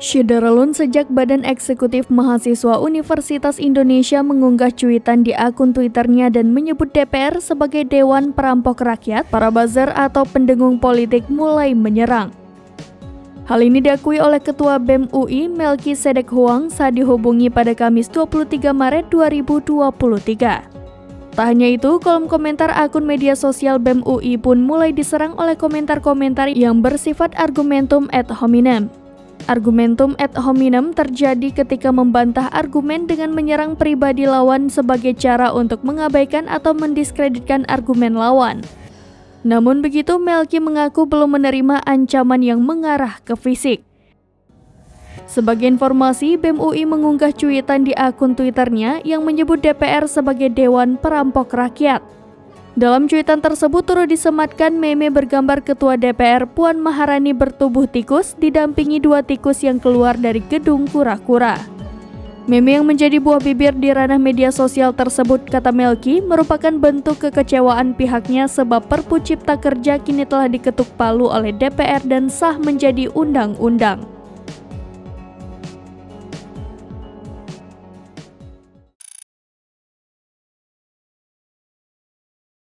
Syederalun sejak Badan Eksekutif Mahasiswa Universitas Indonesia mengunggah cuitan di akun Twitternya dan menyebut DPR sebagai Dewan Perampok Rakyat, para buzzer atau pendengung politik mulai menyerang. Hal ini diakui oleh Ketua BEM UI Melki Sedek Huang saat dihubungi pada Kamis 23 Maret 2023. Tak hanya itu, kolom komentar akun media sosial BEM UI pun mulai diserang oleh komentar-komentar yang bersifat argumentum ad hominem. Argumentum ad hominem terjadi ketika membantah argumen dengan menyerang pribadi lawan sebagai cara untuk mengabaikan atau mendiskreditkan argumen lawan. Namun begitu, Melki mengaku belum menerima ancaman yang mengarah ke fisik. Sebagai informasi, BEM UI mengunggah cuitan di akun Twitternya yang menyebut DPR sebagai Dewan Perampok Rakyat. Dalam cuitan tersebut turut disematkan meme bergambar Ketua DPR Puan Maharani bertubuh tikus didampingi 2 tikus yang keluar dari gedung kura-kura. Meme yang menjadi buah bibir di ranah media sosial tersebut, kata Melki, merupakan bentuk kekecewaan pihaknya sebab Perpu Cipta Kerja kini telah diketuk palu oleh DPR dan sah menjadi undang-undang.